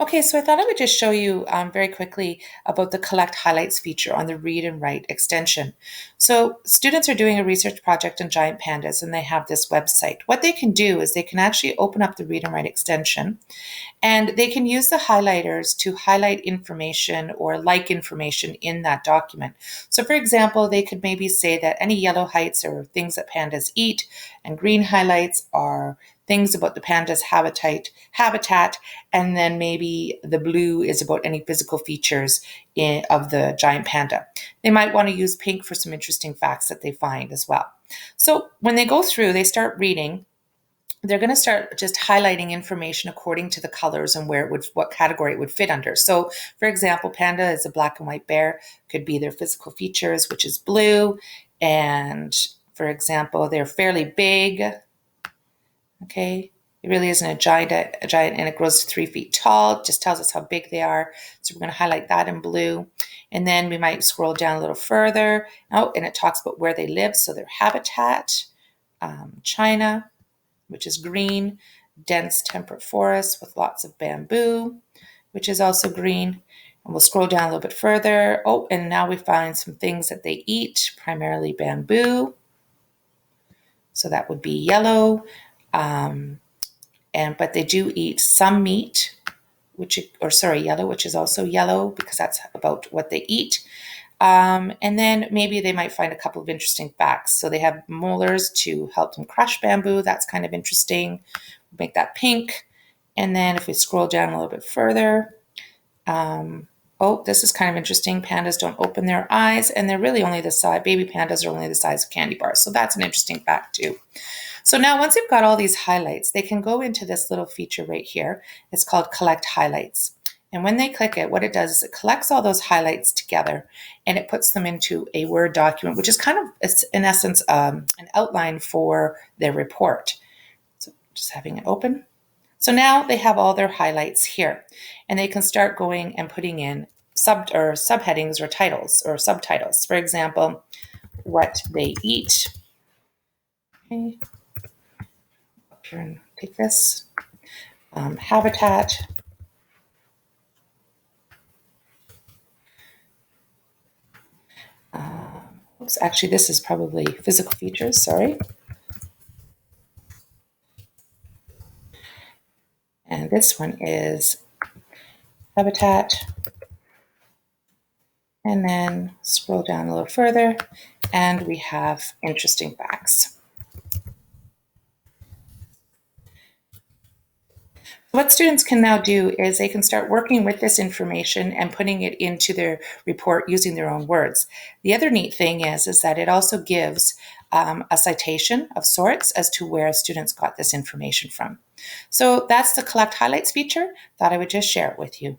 Okay, so I thought I would just show you very quickly about the Collect Highlights feature on the Read and Write extension. So students are doing a research project on giant pandas and they have this website. What they can do is they can actually open up the Read and Write extension and they can use the highlighters to highlight information or like information in that document. So for example, they could maybe say that any yellow heights are things that pandas eat and green highlights are things about the panda's habitat, and then maybe the blue is about any physical features of the giant panda. They might want to use pink for some interesting facts that they find as well. So when they go through, they start reading. They're going to start just highlighting information according to the colors and what category it would fit under. So, for example, panda is a black and white bear, could be their physical features, which is blue. And for example, they're fairly big. Okay, it really isn't a giant, and it grows to 3 feet tall. It just tells us how big they are. So we're going to highlight that in blue. And then we might scroll down a little further. Oh, and it talks about where they live. So their habitat, China, which is green, dense temperate forest with lots of bamboo, which is also green. And we'll scroll down a little bit further. Oh, and now we find some things that they eat, primarily bamboo. So that would be yellow. But they do eat some meat, yellow, which is also yellow because that's about what they eat. And then maybe they might find a couple of interesting facts. So they have molars to help them crush bamboo. That's kind of interesting. Make that pink. And then if we scroll down a little bit further, this is kind of interesting. Pandas don't open their eyes, and they're really only the size, baby pandas are only the size of candy bars. So that's an interesting fact too. So now once they've got all these highlights, they can go into this little feature right here. It's called Collect Highlights. And when they click it, what it does is it collects all those highlights together and it puts them into a Word document, which is kind of, it's in essence, an outline for their report. So just having it open. So now they have all their highlights here and they can start going and putting in subheadings or titles or subtitles. For example, what they eat. Okay. Up here and take this. Habitat. Actually, this is probably physical features, sorry. And this one is habitat. And then scroll down a little further, and we have interesting facts. What students can now do is they can start working with this information and putting it into their report using their own words. The other neat thing is that it also gives a citation of sorts as to where students got this information from. So that's the Collect Highlights feature. Thought I would just share it with you.